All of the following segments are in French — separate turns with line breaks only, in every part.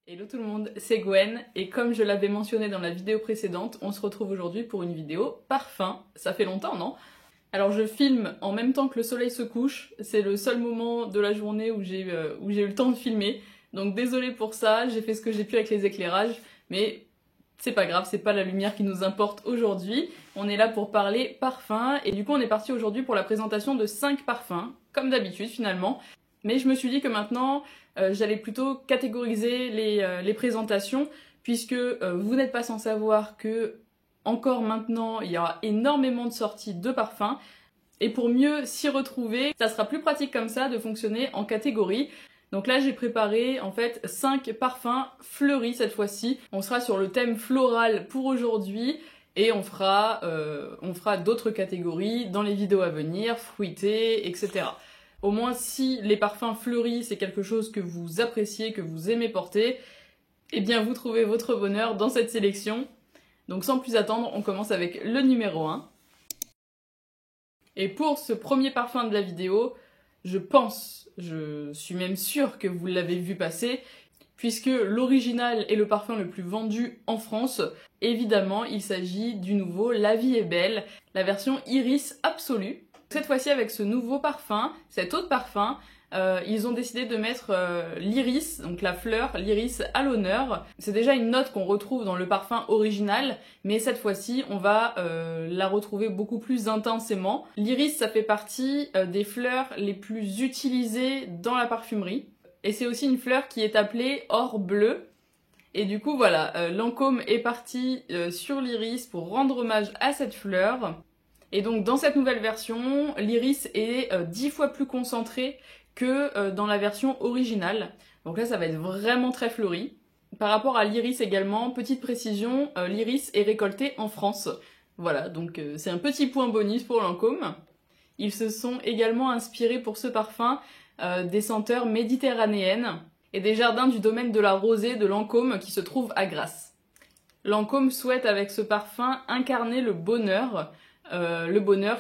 Hello tout le monde, c'est Gwen et comme je l'avais mentionné dans la vidéo précédente, on se retrouve aujourd'hui pour une vidéo parfum. Ça fait longtemps, non? Alors je filme en même temps que le soleil se couche, c'est le seul moment de la journée où j'ai eu le temps de filmer. Donc désolée pour ça, j'ai fait ce que j'ai pu avec les éclairages, mais c'est pas grave, c'est pas la lumière qui nous importe aujourd'hui. On est là pour parler parfum et du coup on est parti aujourd'hui pour la présentation de 5 parfums, comme d'habitude finalement. Mais je me suis dit que maintenant, j'allais plutôt catégoriser les présentations, puisque vous n'êtes pas sans savoir que, encore maintenant, il y aura énormément de sorties de parfums. Et pour mieux s'y retrouver, ça sera plus pratique comme ça de fonctionner en catégorie. Donc là, j'ai préparé en fait 5 parfums fleuris cette fois-ci. On sera sur le thème floral pour aujourd'hui. Et on fera d'autres catégories dans les vidéos à venir, fruitées, etc. Au moins, si les parfums fleuris, c'est quelque chose que vous appréciez, que vous aimez porter, eh bien vous trouvez votre bonheur dans cette sélection. Donc sans plus attendre, on commence avec le numéro 1. Et pour ce premier parfum de la vidéo, je suis même sûre que vous l'avez vu passer, puisque l'original est le parfum le plus vendu en France. Évidemment, il s'agit du nouveau La Vie est Belle, la version Iris Absolue. Cette fois-ci, avec ce nouveau parfum, cet autre parfum, ils ont décidé de mettre l'iris, donc la fleur, l'iris à l'honneur. C'est déjà une note qu'on retrouve dans le parfum original, mais cette fois-ci, on va la retrouver beaucoup plus intensément. L'iris, ça fait partie des fleurs les plus utilisées dans la parfumerie. Et c'est aussi une fleur qui est appelée or bleu. Et du coup, voilà, Lancôme est parti sur l'iris pour rendre hommage à cette fleur. Et donc dans cette nouvelle version, l'iris est 10 fois plus concentré que dans la version originale. Donc là, ça va être vraiment très fleuri. Par rapport à l'iris également, petite précision, l'iris est récolté en France. Voilà, donc c'est un petit point bonus pour Lancôme. Ils se sont également inspirés pour ce parfum des senteurs méditerranéennes et des jardins du domaine de la rosée de Lancôme qui se trouve à Grasse. Lancôme souhaite avec ce parfum incarner le bonheur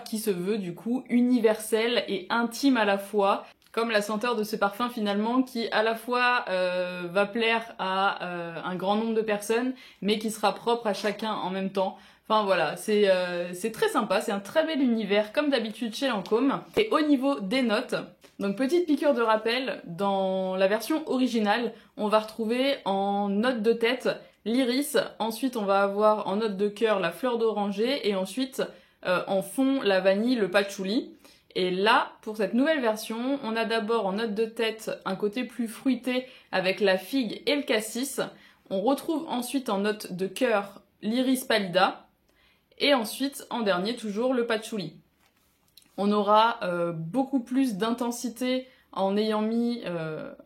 qui se veut du coup universel et intime à la fois, comme la senteur de ce parfum finalement qui à la fois va plaire à un grand nombre de personnes, mais qui sera propre à chacun en même temps. Enfin voilà, c'est très sympa, c'est un très bel univers comme d'habitude chez Lancôme. Et au niveau des notes, donc petite piqûre de rappel, dans la version originale, on va retrouver en note de tête l'iris, ensuite on va avoir en note de cœur la fleur d'oranger et ensuite en fond la vanille, le patchouli. Et là, pour cette nouvelle version, on a d'abord en note de tête un côté plus fruité avec la figue et le cassis. On retrouve ensuite en note de cœur l'iris pallida. Et ensuite, en dernier, toujours le patchouli. On aura beaucoup plus d'intensité en ayant mis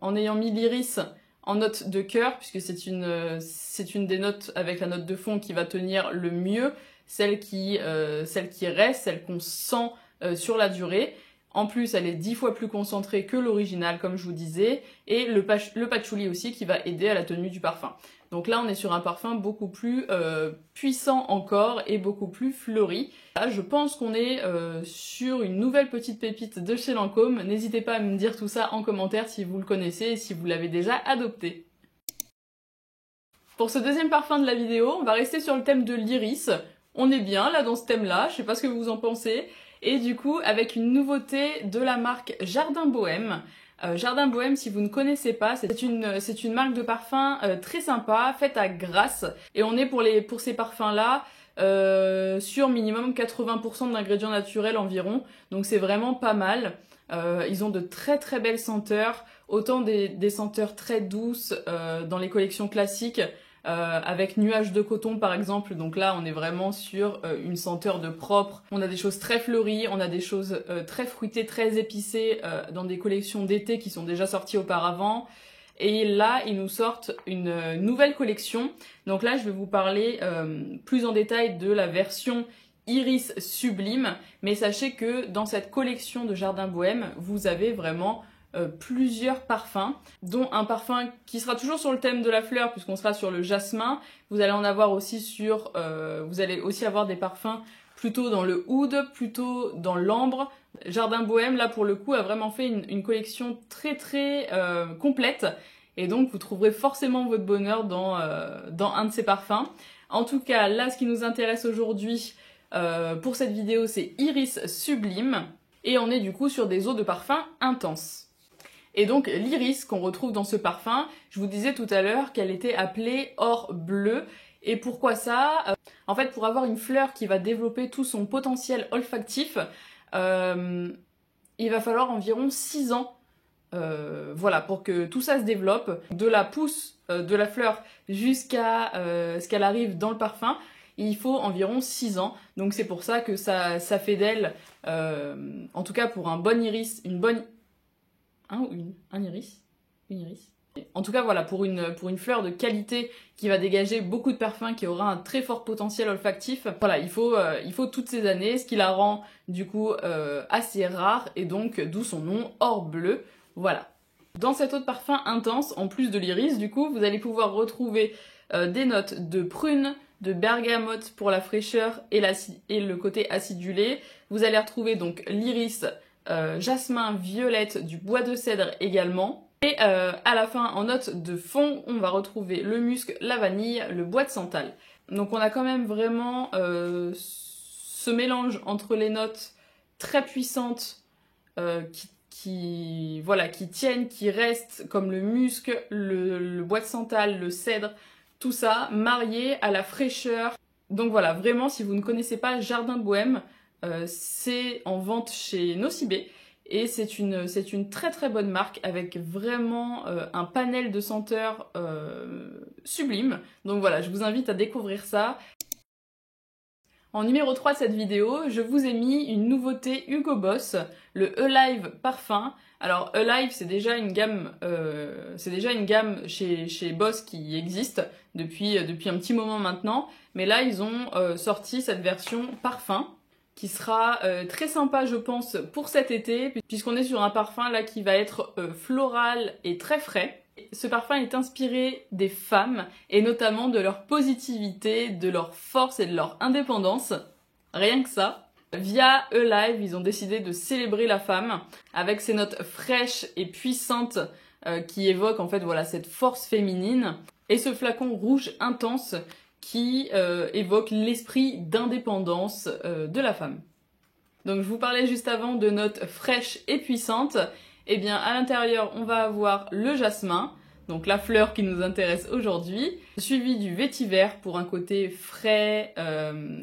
l'iris en note de cœur, puisque c'est une des notes avec la note de fond qui va tenir le mieux, celle qui reste, celle qu'on sent sur la durée. En plus, elle est 10 fois plus concentrée que l'original, comme je vous disais, et le patchouli aussi qui va aider à la tenue du parfum. Donc là, on est sur un parfum beaucoup plus puissant encore et beaucoup plus fleuri. Là, je pense qu'on est sur une nouvelle petite pépite de chez Lancôme. N'hésitez pas à me dire tout ça en commentaire si vous le connaissez et si vous l'avez déjà adopté. Pour ce deuxième parfum de la vidéo, on va rester sur le thème de l'iris. On est bien là dans ce thème-là, je sais pas ce que vous en pensez. Et du coup, avec une nouveauté de la marque Jardin Bohème. Jardin Bohème, si vous ne connaissez pas, c'est une marque de parfum très sympa, faite à Grasse. Et on est pour ces parfums-là sur minimum 80% d'ingrédients naturels environ. Donc c'est vraiment pas mal. Ils ont de très très belles senteurs, autant des senteurs très douces dans les collections classiques, avec nuages de coton par exemple, donc là on est vraiment sur une senteur de propre. On a des choses très fleuries, on a des choses très fruitées, très épicées dans des collections d'été qui sont déjà sorties auparavant. Et là ils nous sortent une nouvelle collection, donc là je vais vous parler plus en détail de la version Iris Sublime, mais sachez que dans cette collection de Jardin Bohème, vous avez vraiment plusieurs parfums, dont un parfum qui sera toujours sur le thème de la fleur puisqu'on sera sur le jasmin. Vous allez en avoir aussi vous allez aussi avoir des parfums plutôt dans le oud, plutôt dans l'ambre. Jardin Bohème là pour le coup a vraiment fait une collection très très complète et donc vous trouverez forcément votre bonheur dans un de ces parfums. En tout cas, là, ce qui nous intéresse aujourd'hui pour cette vidéo, c'est Iris Sublime, et on est du coup sur des eaux de parfum intenses. Et donc l'iris qu'on retrouve dans ce parfum, je vous disais tout à l'heure qu'elle était appelée or bleu. Et pourquoi ça? En fait, pour avoir une fleur qui va développer tout son potentiel olfactif, il va falloir environ 6 ans voilà, pour que tout ça se développe, de la pousse de la fleur jusqu'à ce qu'elle arrive dans le parfum. Il faut environ 6 ans, donc c'est pour ça que ça fait d'elle, en tout cas pour un bon iris, une bonne... Un iris? Une iris? En tout cas, voilà, pour une fleur de qualité qui va dégager beaucoup de parfum, qui aura un très fort potentiel olfactif, voilà, il faut toutes ces années, ce qui la rend du coup assez rare, et donc d'où son nom, or bleu, voilà. Dans cette eau de parfum intense, en plus de l'iris, du coup, vous allez pouvoir retrouver des notes de prune, de bergamote pour la fraîcheur et le côté acidulé. Vous allez retrouver donc l'iris, jasmin, violette, du bois de cèdre également. Et à la fin, en note de fond, on va retrouver le musc, la vanille, le bois de santal. Donc on a quand même vraiment ce mélange entre les notes très puissantes qui tiennent, qui restent, comme le musc, le bois de santal, le cèdre, tout ça, marié à la fraîcheur. Donc voilà, vraiment, si vous ne connaissez pas Jardin Bohème, c'est en vente chez Nocibé et c'est une très très bonne marque avec vraiment un panel de senteurs sublime. Donc voilà, je vous invite à découvrir ça. En numéro 3 de cette vidéo, je vous ai mis une nouveauté Hugo Boss, le Alive parfum. Alors Alive, c'est déjà une gamme chez Boss qui existe depuis un petit moment maintenant, mais là ils ont sorti cette version parfum qui sera très sympa, je pense, pour cet été, puisqu'on est sur un parfum là qui va être floral et très frais. Ce parfum est inspiré des femmes, et notamment de leur positivité, de leur force et de leur indépendance. Rien que ça. Via Alive, ils ont décidé de célébrer la femme, avec ces notes fraîches et puissantes qui évoquent en fait voilà cette force féminine, et ce flacon rouge intense qui évoque l'esprit d'indépendance de la femme. Donc je vous parlais juste avant de notes fraîches et puissantes. Et bien à l'intérieur on va avoir le jasmin, donc la fleur qui nous intéresse aujourd'hui, suivi du vétiver pour un côté frais,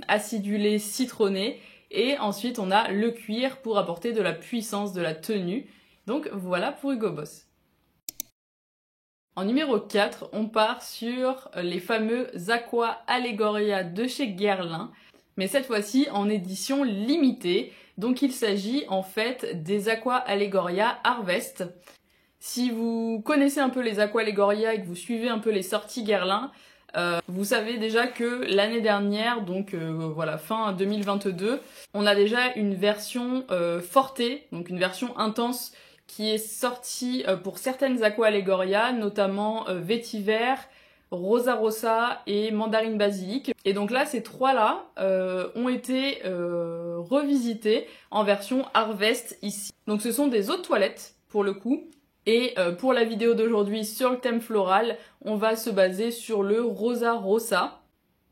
acidulé, citronné, et ensuite on a le cuir pour apporter de la puissance, de la tenue. Donc voilà pour Hugo Boss. En numéro 4, on part sur les fameux Aqua Allegoria de chez Guerlain, mais cette fois-ci en édition limitée. Donc il s'agit en fait des Aqua Allegoria Harvest. Si vous connaissez un peu les Aqua Allegoria et que vous suivez un peu les sorties Guerlain, vous savez déjà que l'année dernière, donc voilà, fin 2022, on a déjà une version forte, donc une version intense, qui est sortie pour certaines Aqua Allegoria, notamment Vétiver, Rosa Rossa et Mandarine Basilic. Et donc là, ces trois-là ont été revisités en version Harvest ici. Donc ce sont des eaux de toilette, pour le coup. Et pour la vidéo d'aujourd'hui sur le thème floral, on va se baser sur le Rosa Rossa.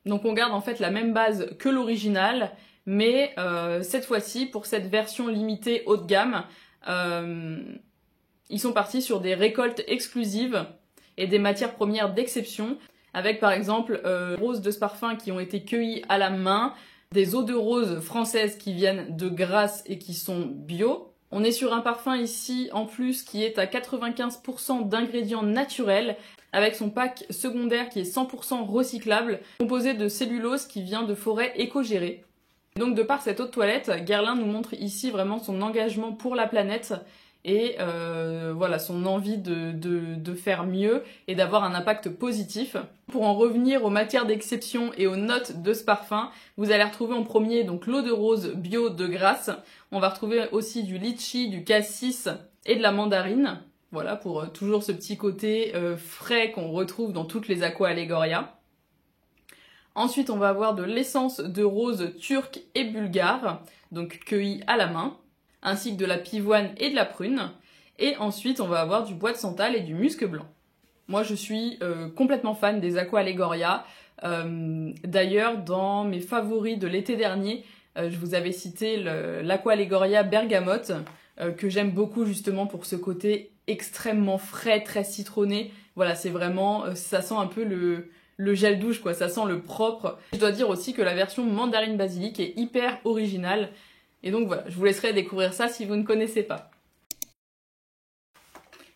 Donc on garde en fait la même base que l'original, mais cette fois-ci, pour cette version limitée haut de gamme, ils sont partis sur des récoltes exclusives et des matières premières d'exception, avec par exemple roses de ce parfum qui ont été cueillies à la main, des eaux de rose françaises qui viennent de Grasse et qui sont bio. On est sur un parfum ici en plus qui est à 95% d'ingrédients naturels, avec son pack secondaire qui est 100% recyclable, composé de cellulose qui vient de forêts éco-gérées. Donc de par cette eau de toilette, Guerlain nous montre ici vraiment son engagement pour la planète et voilà, son envie de faire mieux et d'avoir un impact positif. Pour en revenir aux matières d'exception et aux notes de ce parfum, vous allez retrouver en premier donc l'eau de rose bio de Grasse. On va retrouver aussi du litchi, du cassis et de la mandarine. Voilà, pour toujours ce petit côté frais qu'on retrouve dans toutes les Aqua Allegoria. Ensuite, on va avoir de l'essence de rose turque et bulgare, donc cueillie à la main, ainsi que de la pivoine et de la prune. Et ensuite, on va avoir du bois de santal et du musc blanc. Moi je suis complètement fan des Aqua Allegoria. D'ailleurs dans mes favoris de l'été dernier, je vous avais cité l'Aqua Allegoria Bergamote, que j'aime beaucoup justement pour ce côté extrêmement frais, très citronné. Voilà, c'est vraiment, ça sent un peu le gel douche quoi, ça sent le propre. Je dois dire aussi que la version mandarine basilic est hyper originale. Et donc voilà, je vous laisserai découvrir ça si vous ne connaissez pas.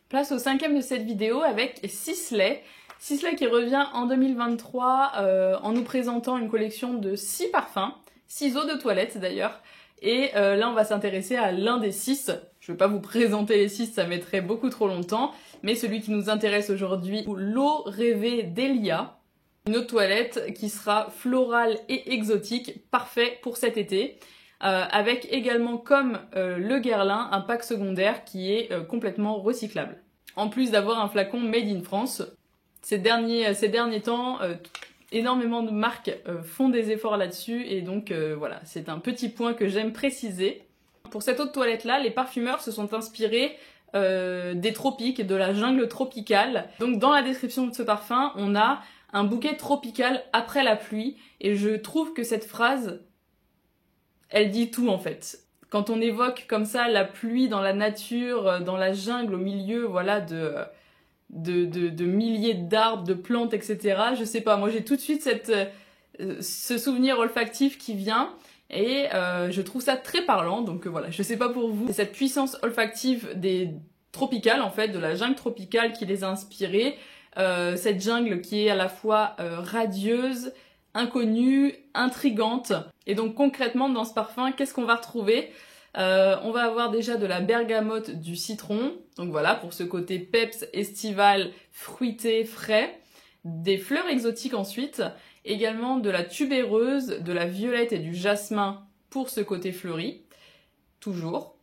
Place au 5e de cette vidéo avec Sisley. Sisley qui revient en 2023 en nous présentant une collection de 6 parfums, 6 eaux de toilette d'ailleurs. Et là on va s'intéresser à l'un des 6. Je vais pas vous présenter les 6, ça mettrait beaucoup trop longtemps. Mais celui qui nous intéresse aujourd'hui, l'eau rêvée d'Elia. Une eau de toilette qui sera florale et exotique, parfait pour cet été. Avec également comme le Guerlain un pack secondaire qui est complètement recyclable. En plus d'avoir un flacon made in France. Ces derniers temps, énormément de marques font des efforts là-dessus et donc voilà, c'est un petit point que j'aime préciser. Pour cette eau de toilette là, les parfumeurs se sont inspirés des tropiques, de la jungle tropicale. Donc dans la description de ce parfum, on a un bouquet tropical après la pluie et je trouve que cette phrase elle dit tout en fait. Quand on évoque comme ça la pluie dans la nature, dans la jungle, au milieu, voilà, de milliers d'arbres, de plantes, etc. Je sais pas, moi j'ai tout de suite ce souvenir olfactif qui vient et je trouve ça très parlant. Donc voilà, je sais pas pour vous. C'est cette puissance olfactive des tropicales en fait, de la jungle tropicale qui les a inspirés. Cette jungle qui est à la fois radieuse, inconnue, intrigante. Et donc concrètement dans ce parfum, qu'est-ce qu'on va retrouver ? On va avoir déjà de la bergamote, du citron, donc voilà pour ce côté peps estival, fruité, frais, des fleurs exotiques ensuite, également de la tubéreuse, de la violette et du jasmin pour ce côté fleuri, toujours,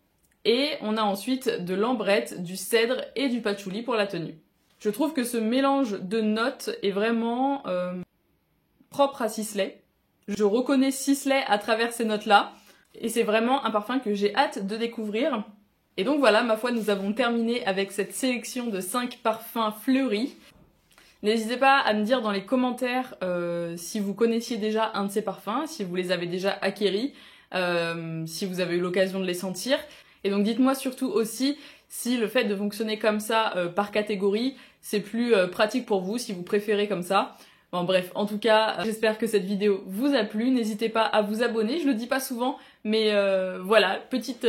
et on a ensuite de l'ambrette, du cèdre et du patchouli pour la tenue. Je trouve que ce mélange de notes est vraiment propre à Sisley. Je reconnais Sisley à travers ces notes-là. Et c'est vraiment un parfum que j'ai hâte de découvrir. Et donc voilà, ma foi, nous avons terminé avec cette sélection de 5 parfums fleuris. N'hésitez pas à me dire dans les commentaires si vous connaissiez déjà un de ces parfums, si vous les avez déjà acquéris, si vous avez eu l'occasion de les sentir. Et donc dites-moi surtout aussi si le fait de fonctionner comme ça par catégorie, c'est plus pratique pour vous, si vous préférez comme ça. Bon bref, en tout cas, j'espère que cette vidéo vous a plu. N'hésitez pas à vous abonner, je le dis pas souvent, mais voilà, petite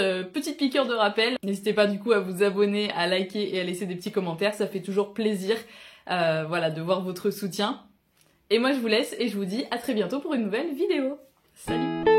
piqûre de rappel. N'hésitez pas du coup à vous abonner, à liker et à laisser des petits commentaires, ça fait toujours plaisir voilà, de voir votre soutien. Et moi je vous laisse et je vous dis à très bientôt pour une nouvelle vidéo. Salut!